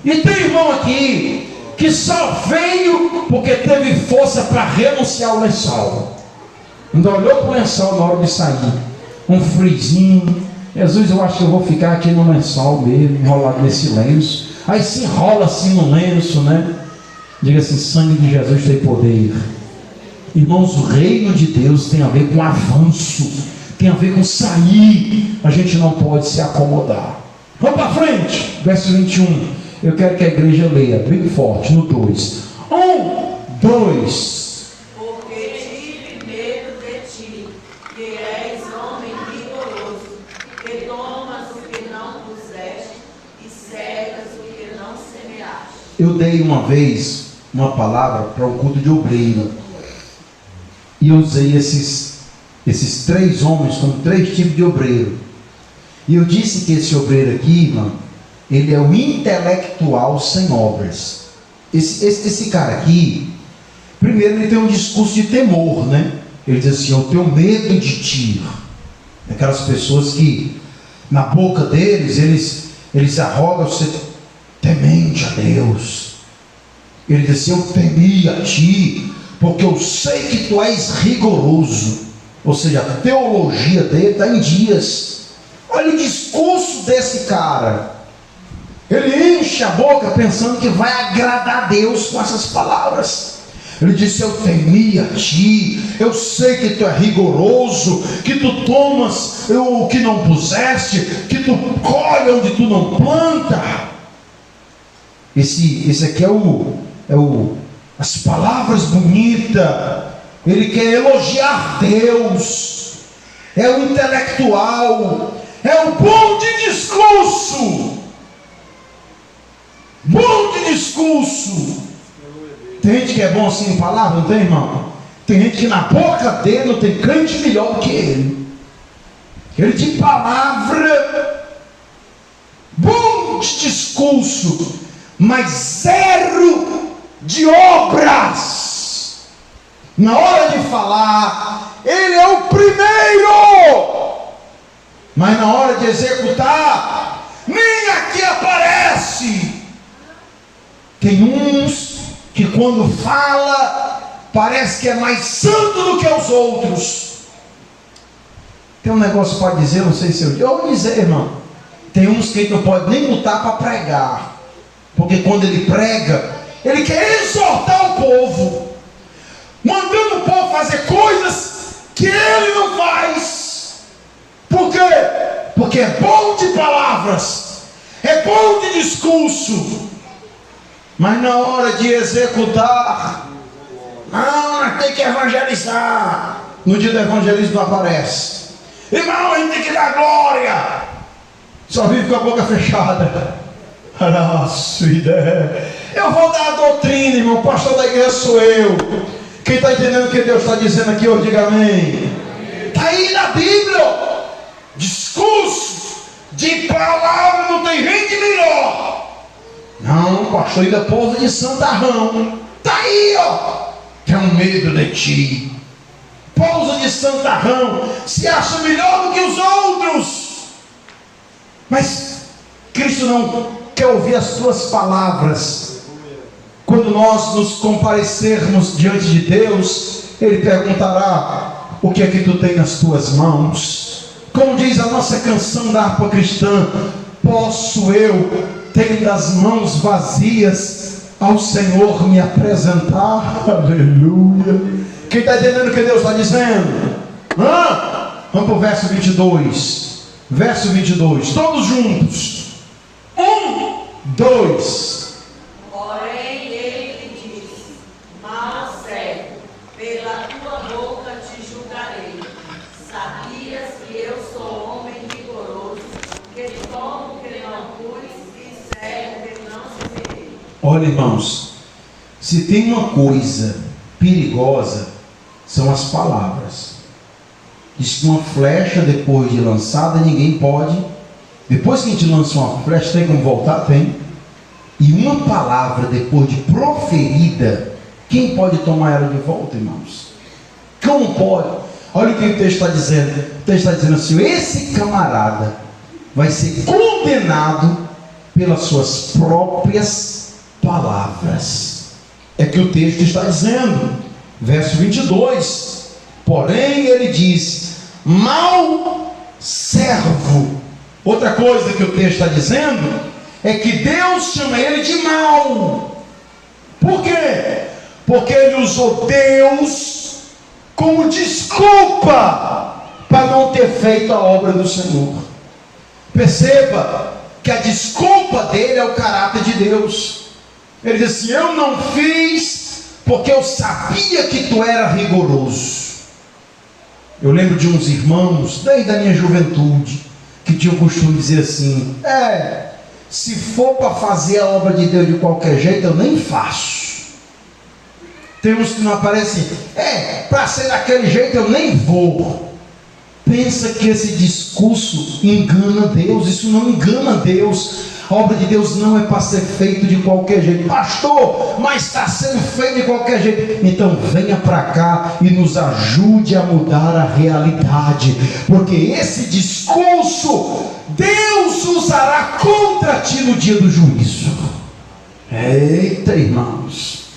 E tem irmão aqui que só veio porque teve força para renunciar ao lençol. Ainda olhou para o lençol na hora de sair. Um frizinho. Jesus, eu acho que eu vou ficar aqui no lençol mesmo, enrolado nesse lenço. Aí se enrola assim no lenço, né? Diga assim, sangue de Jesus tem poder. Irmãos, o reino de Deus tem a ver com avanço, tem a ver com sair. A gente não pode se acomodar. Vamos para frente, verso 21. Eu quero que a igreja leia bem forte no 2. 1, 2. Eu dei uma vez uma palavra para um culto de obreiro. E eu usei esses 3 homens como 3 tipos de obreiro. E eu disse que esse obreiro aqui, irmão, ele é o intelectual sem obras. Esse cara aqui, primeiro ele tem um discurso de temor, né? Ele diz assim, eu tenho medo de ti. Aquelas pessoas que na boca deles, eles arrogam ser temente a Deus. Ele diz assim, eu temi a ti, porque eu sei que tu és rigoroso. Ou seja, a teologia dele está em dias. Olha o discurso desse cara. Ele enche a boca pensando que vai agradar a Deus com essas palavras. Ele disse, eu temi a ti, eu sei que tu é rigoroso, que tu tomas o que não puseste, que tu colhe onde tu não planta. Esse aqui as palavras bonitas. Ele quer elogiar Deus. É o intelectual. É o bom de discurso. Bom de discurso. Tem gente que é bom assim em palavra, não tem, irmão? Tem gente que na boca dele não tem crente melhor do que ele. Ele de palavra. Bom de discurso, mas zero de obras. Na hora de falar, ele é o primeiro, mas na hora de executar, nem aqui aparece. Tem uns que quando fala, parece que é mais santo do que os outros. Tem um negócio para dizer, não sei se eu vou dizer, irmão. Tem uns que ele não pode nem botar para pregar, porque quando ele prega, ele quer exortar o povo, mandando o povo fazer coisas que ele não faz. Por quê? Porque é bom de palavras, é bom de discurso, mas na hora de executar, não, tem que evangelizar. No dia do evangelismo não aparece. Irmão, a gente tem que dar glória. Só vive com a boca fechada. Nossa ideia. Eu vou dar a doutrina, irmão. O pastor da igreja sou eu. Quem está entendendo o que Deus está dizendo aqui hoje, diga amém. Está aí na Bíblia. Discurso de palavra não tem gente melhor. Não, o pastor ainda pousa de santarrão. Está aí, ó. Tenho medo de ti. Pousa de santarrão. Se acha melhor do que os outros. Mas Cristo não quer ouvir as tuas palavras. Quando nós nos comparecermos diante de Deus, Ele perguntará: o que é que tu tem nas tuas mãos? Como diz a nossa canção da harpa cristã: posso eu, tendo as mãos vazias, ao Senhor me apresentar? Aleluia. Quem está entendendo o que Deus está dizendo? Vamos para o verso 22. Verso 22, todos juntos. 1, 2. Porém ele lhe disse: mal servo, pela tua boca te julgarei. Sabias que Olha, irmãos, se tem uma coisa perigosa, são as palavras. Diz que uma flecha, depois de lançada, ninguém pode. Depois que a gente lança uma flecha, tem como voltar? Tem. E uma palavra, depois de proferida, quem pode tomar ela de volta, irmãos? Como pode? Olha o que o texto está dizendo. O texto está dizendo assim: esse camarada vai ser condenado pelas suas próprias palavras. É que o texto está dizendo, verso 22. Porém ele diz: mau servo. Outra coisa que o texto está dizendo é que Deus chama ele de mau. Por quê? Porque ele usou Deus como desculpa para não ter feito a obra do Senhor. Perceba que a desculpa dele é o caráter de Deus. Ele diz assim: eu não fiz porque eu sabia que tu era rigoroso. Eu lembro de uns irmãos, desde a minha juventude, que tinham o costume de dizer assim: se for para fazer a obra de Deus de qualquer jeito, eu nem faço. Tem uns que não aparecem: para ser daquele jeito eu nem vou. Pensa que esse discurso engana Deus. Isso não engana Deus. A obra de Deus não é para ser feita de qualquer jeito. Pastor, mas está sendo feito de qualquer jeito. Então venha para cá e nos ajude a mudar a realidade, porque esse discurso Deus usará contra ti no dia do juízo. Eita, irmãos,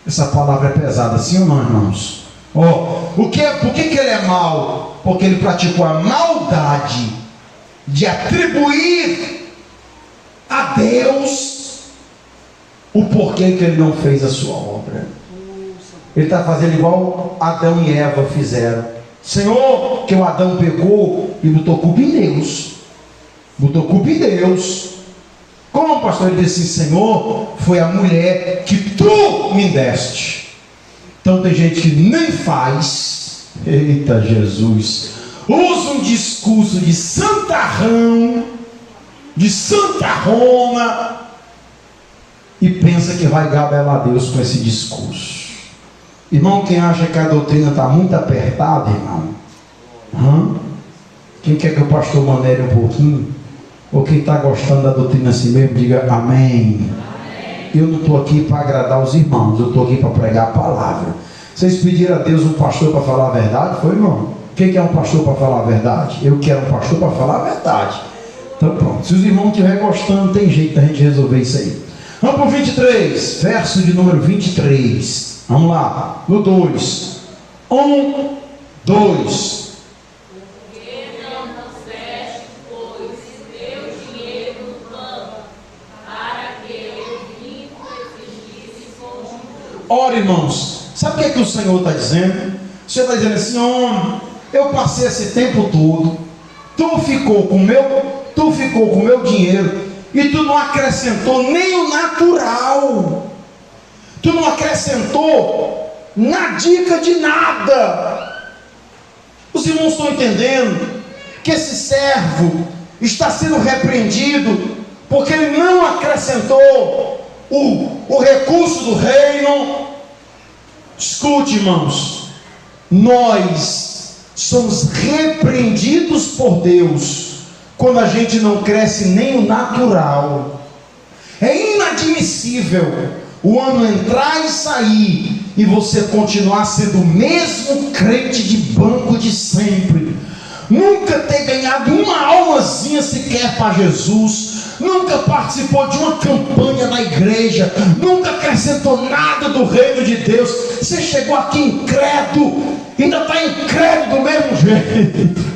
essa palavra é pesada, sim ou não, irmãos? Por que ele é mau? Porque ele praticou a maldade de atribuir a Deus o porquê que ele não fez a sua obra. Ele está fazendo igual Adão e Eva fizeram. Senhor, que o Adão pecou e botou culpa em Deus. Botou culpa em Deus. Como, pastor? Ele disse: Senhor, foi a mulher que tu me deste. Então tem gente que nem faz. Eita Jesus. Usa um discurso de santarrão, de Santa Roma, e pensa que vai gabelar Deus com esse discurso. Irmão, quem acha que a doutrina está muito apertada, irmão? Quem quer que o pastor maneire um pouquinho? Ou quem está gostando da doutrina assim mesmo, diga amém. Eu não estou aqui para agradar os irmãos, eu estou aqui para pregar a palavra. Vocês pediram a Deus um pastor para falar a verdade? Foi, irmão? Quem quer um pastor para falar a verdade? Eu quero um pastor para falar a verdade. Então pronto, se os irmãos estiverem gostando, tem jeito da gente resolver isso aí. Vamos para o 23, verso de número 23. Vamos lá, no 2. 1, 2. Ora, irmãos, sabe o que o Senhor está dizendo? O Senhor está dizendo assim: homem, eu passei esse tempo todo, tu ficou com o meu dinheiro, e tu não acrescentou nem o natural, tu não acrescentou na dica de nada. Os irmãos estão entendendo que esse servo está sendo repreendido porque ele não acrescentou o recurso do reino. Escute, irmãos, nós somos repreendidos por Deus quando a gente não cresce nem o natural. É inadmissível o ano entrar e sair e você continuar sendo o mesmo crente de banco de sempre, nunca ter ganhado uma almazinha sequer para Jesus, nunca participou de uma campanha na igreja, nunca acrescentou nada do reino de Deus. Você chegou aqui incrédulo, ainda está incrédulo do mesmo jeito.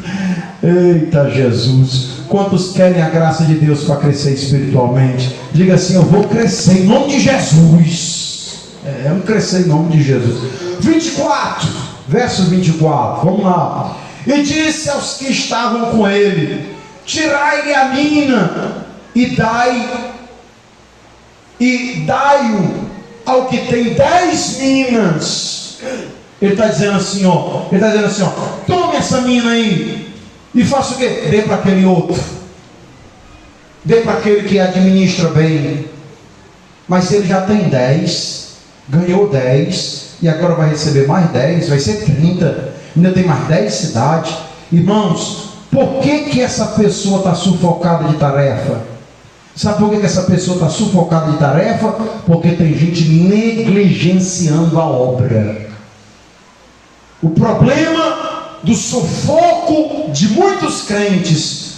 Eita Jesus, quantos querem a graça de Deus para crescer espiritualmente? Diga assim: eu vou crescer em nome de Jesus. Vamos crescer em nome de Jesus. 24, verso 24, vamos lá. E disse aos que estavam com ele: tirai-lhe a mina e dai-o ao que tem 10 minas. Ele está dizendo assim, tome essa mina aí e faça o quê? Dê para aquele outro, dê para aquele que administra bem. Mas se ele já tem 10, ganhou 10, e agora vai receber mais 10, vai ser 30, ainda tem mais 10 cidades. Irmãos, por que essa pessoa está sufocada de tarefa? Sabe por que essa pessoa está sufocada de tarefa? Porque tem gente negligenciando a obra. O problema do sufoco de muitos crentes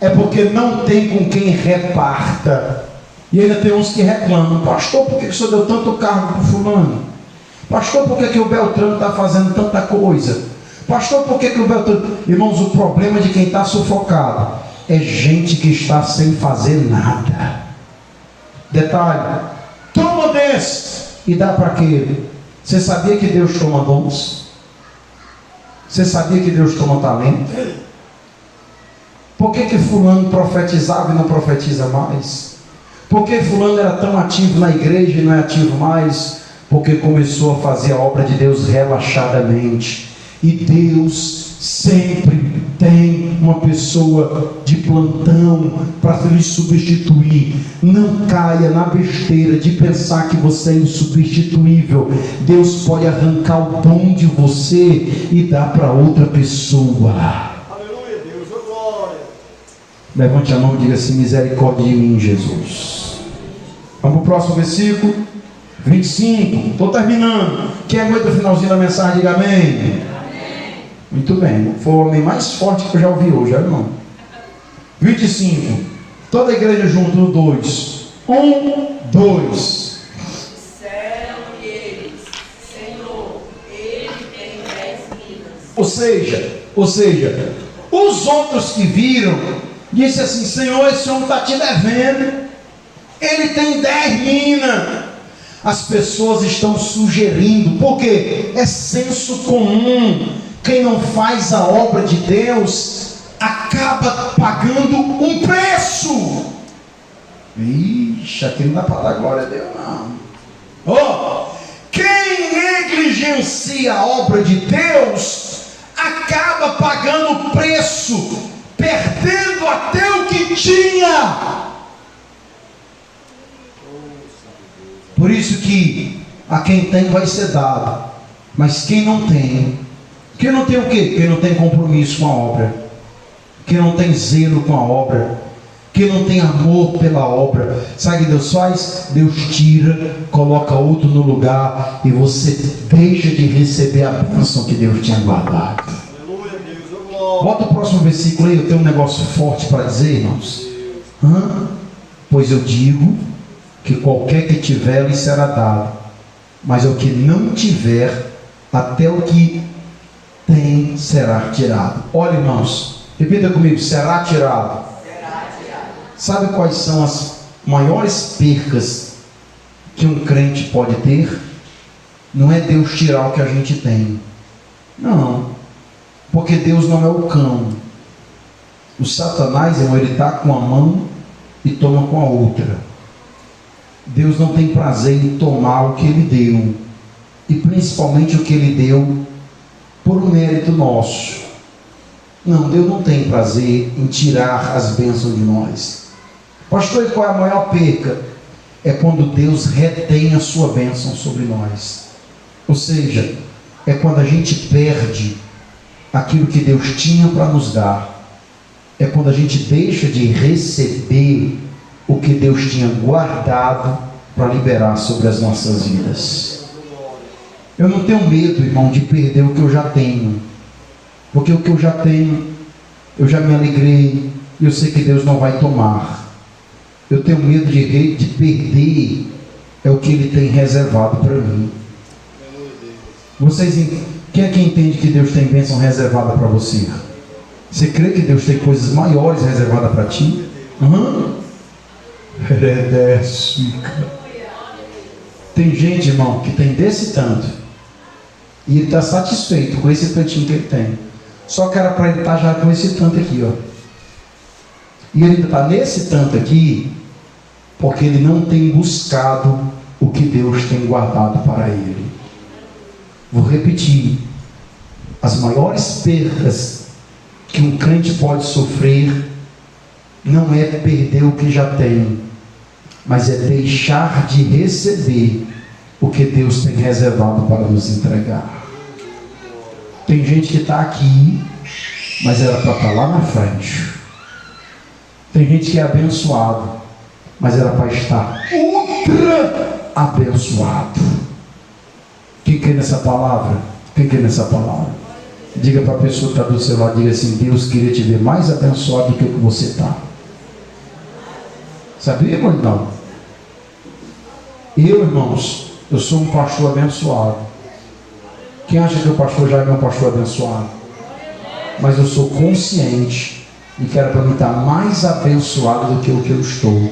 é porque não tem com quem reparta. E ainda tem uns que reclamam: pastor, por que o senhor deu tanto cargo para o fulano? Pastor, por que o Beltrano está fazendo tanta coisa? Pastor, por que o Beltrano... Irmãos, o problema de quem está sufocado é gente que está sem fazer nada. Detalhe: toma desse e dá para aquele. Você sabia que Deus toma dons? Você sabia que Deus toma talento? Por que fulano profetizava e não profetiza mais? Por que fulano era tão ativo na igreja e não é ativo mais? Porque começou a fazer a obra de Deus relaxadamente. E Deus sempre tem uma pessoa de plantão para lhe substituir. Não caia na besteira de pensar que você é insubstituível. Deus pode arrancar o dom de você e dar para outra pessoa. Aleluia, Deus, ô glória. Levante a mão e diga assim: misericórdia de mim, Jesus. Vamos para o próximo versículo 25. Estou terminando. Quem aguenta o finalzinho da mensagem, diga amém. Amém. Muito bem. Foi o homem mais forte que eu já ouvi hoje, irmão. 25. Toda a igreja junto no 2. 1, 2. Disseram eles: Senhor, ele tem 10 minas. Ou seja, os outros que viram, disse assim: Senhor, esse homem está te devendo. Ele tem 10 minas. As pessoas estão sugerindo, porque é senso comum. Quem não faz a obra de Deus acaba pagando um preço. Ixi, aqui não dá para dar glória a Deus, não. Quem negligencia a obra de Deus acaba pagando preço, perdendo até o que tinha. Por isso que a quem tem vai ser dado, mas quem não tem o quê? Quem não tem compromisso com a obra, quem não tem zelo com a obra, quem não tem amor pela obra. Sabe o que Deus faz? Deus tira, coloca outro no lugar, e você deixa de receber a bênção que Deus tinha guardado. Aleluia, Deus, ô glória. Bota o próximo versículo aí. Eu tenho um negócio forte para dizer, irmãos. Pois eu digo que qualquer que tiver lhe será dado, mas o que não tiver, até o que tem será tirado. Olha, irmãos, repita comigo: será tirado. Será tirado. Sabe quais são as maiores percas que um crente pode ter? Não é Deus tirar o que a gente tem, não, porque Deus não é o cão. O Satanás, irmão, ele está com a mão e toma com a outra. Deus não tem prazer em tomar o que Ele deu, e principalmente o que Ele deu por um mérito nosso. Não, Deus não tem prazer em tirar as bênçãos de nós. Pastor, e qual é a maior perca? É quando Deus retém a sua bênção sobre nós. Ou seja, é quando a gente perde aquilo que Deus tinha para nos dar. É quando a gente deixa de receber o que Deus tinha guardado para liberar sobre as nossas vidas. Eu não tenho medo, irmão, de perder o que eu já tenho, porque o que eu já tenho, eu já me alegrei, e eu sei que Deus não vai tomar. Eu tenho medo de perder o que Ele tem reservado para mim. Quem é que entende que Deus tem bênção reservada para você? Você crê que Deus tem coisas maiores reservadas para ti? Tem gente, irmão, que tem desse tanto, e ele está satisfeito com esse tantinho que ele tem. Só que era para ele estar já com esse tanto aqui, ó. E ele está nesse tanto aqui porque ele não tem buscado o que Deus tem guardado para ele. Vou repetir: as maiores perdas que um crente pode sofrer não é perder o que já tem, mas é deixar de receber o que Deus tem reservado para nos entregar. Tem gente que está aqui, mas era para estar lá na frente. Tem gente que é abençoado, mas era para estar ultra abençoado. Quem crê nessa palavra? Quem crê nessa palavra? Diga para a pessoa que está do seu lado, diga assim: Deus queria te ver mais abençoado do que o que você está. Sabia, irmão? Não. Eu, irmãos, eu sou um pastor abençoado. Quem acha que o pastor já é um pastor abençoado? Mas eu sou consciente e quero para mim estar mais abençoado do que o que eu estou.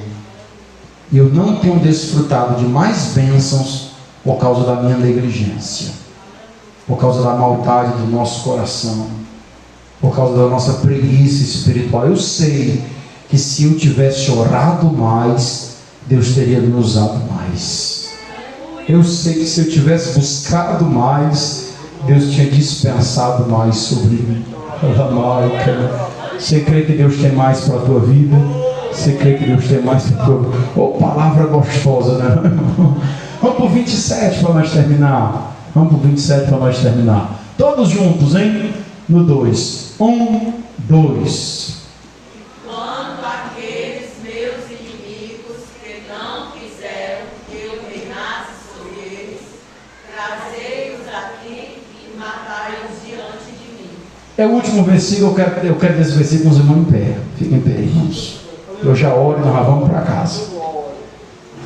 E eu não tenho desfrutado de mais bênçãos por causa da minha negligência, por causa da maldade do nosso coração, por causa da nossa preguiça espiritual. Eu sei que se eu tivesse orado mais, Deus teria me usado mais. Eu sei que se eu tivesse buscado mais, Deus tinha dispensado mais sobre mim. Você crê que Deus tem mais para a tua vida? Você crê que Deus tem mais para a tua vida? Oh, palavra gostosa, né? Vamos para o 27 para nós terminar. Vamos para o 27 para nós terminar. Todos juntos, hein? No 2. 1, 2. Quando aqueles meus inimigos que não quiseram que eu reinasse sobre eles, trazei-os aqui e matai-os diante de mim. É o último versículo, eu quero desse versículo com os irmãos em pé. Fiquem em pé, irmãos. Eu já oro e nós já vamos para casa.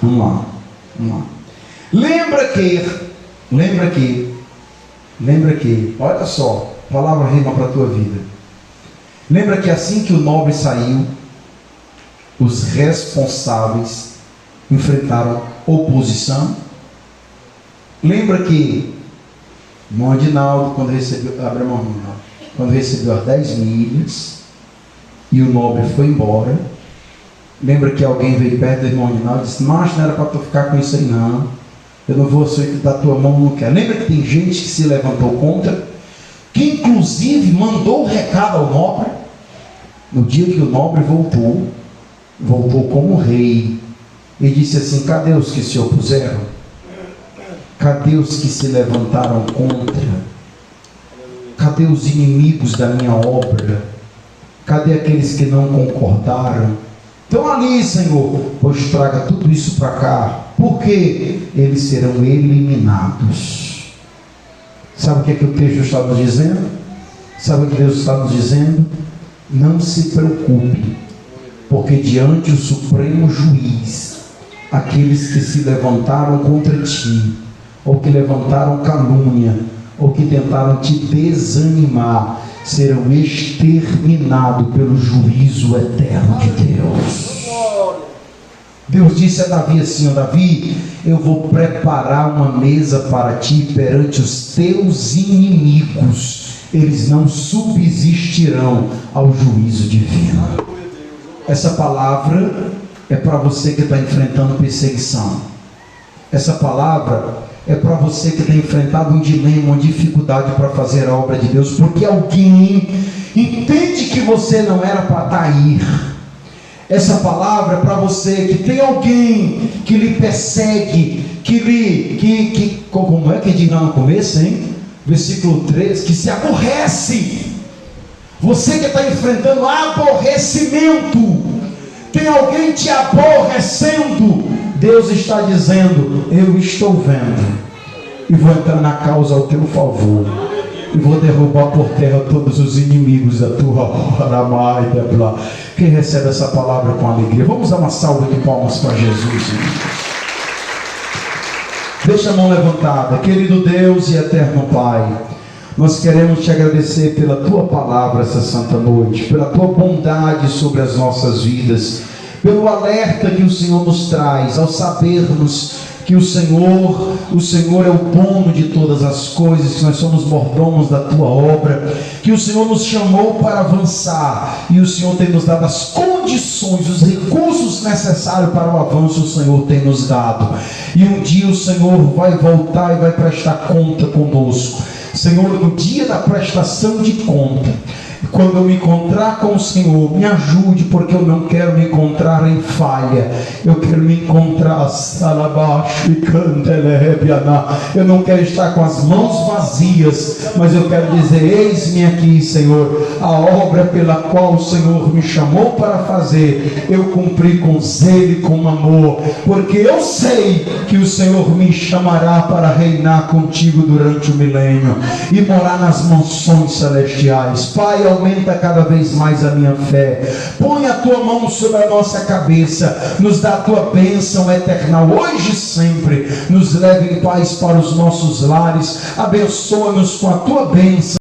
Vamos lá. Lembra que, olha só, palavra rima para a tua vida. Lembra que assim que o nobre saiu, os responsáveis enfrentaram oposição. Lembra que irmão Adinaldo, quando recebeu as 10 milhas e o nobre foi embora, lembra que alguém veio perto do irmão Adinaldo e disse: macho, não era para tu ficar com isso aí não, eu não vou aceitar da tua mão, não quero. Lembra que tem gente que se levantou contra, que inclusive mandou o recado ao nobre. No dia que o nobre voltou como rei, e disse assim: cadê os que se opuseram? Cadê os que se levantaram contra? Cadê os inimigos da minha obra? Cadê aqueles que não concordaram? Estão ali, Senhor, pois traga tudo isso para cá, porque eles serão eliminados. Sabe o que é que o texto está nos dizendo? Sabe o que Deus está nos dizendo? Não se preocupe, porque diante do Supremo Juiz, aqueles que se levantaram contra ti, ou que levantaram calúnia, ou que tentaram te desanimar, serão exterminados pelo juízo eterno de Deus. Deus disse a Davi assim: Davi, eu vou preparar uma mesa para ti perante os teus inimigos, eles não subsistirão ao juízo divino. Essa palavra é para você que está enfrentando perseguição. Essa palavra é para você que tem enfrentado um dilema, uma dificuldade para fazer a obra de Deus, porque alguém entende que você não era para estar aí. Essa palavra é para você que tem alguém que lhe persegue, como é que diz lá no começo, hein? Versículo 3, que se aborrece. Você que está enfrentando aborrecimento, tem alguém te aborrecendo. Deus está dizendo: eu estou vendo, e vou entrar na causa ao teu favor, e vou derrubar por terra todos os inimigos da tua obra. Quem recebe essa palavra com alegria? Vamos dar uma salva de palmas para Jesus. Deixa a mão levantada. Querido Deus e eterno Pai, nós queremos te agradecer pela tua palavra essa santa noite, pela tua bondade sobre as nossas vidas, pelo alerta que o Senhor nos traz ao sabermos que o Senhor é o dono de todas as coisas, que nós somos mordomos da tua obra, que o Senhor nos chamou para avançar, e o Senhor tem nos dado as condições, os recursos necessários para o avanço, o Senhor tem nos dado, e um dia o Senhor vai voltar e vai prestar conta conosco. Senhor, no dia da prestação de conta, Quando eu me encontrar com o Senhor, me ajude, porque eu não quero me encontrar em falha. Eu quero me encontrar salabaixo e cantelebiana. Eu não quero estar com as mãos vazias, mas eu quero dizer: eis-me aqui, Senhor. A obra pela qual o Senhor me chamou para fazer, eu cumpri com zelo e com amor, porque eu sei que o Senhor me chamará para reinar contigo durante o milênio e morar nas mansões celestiais. Pai, aumenta cada vez mais a minha fé. Põe a tua mão sobre a nossa cabeça, nos dá a tua bênção eterna hoje e sempre. Nos leve em paz para os nossos lares, abençoa-nos com a tua bênção.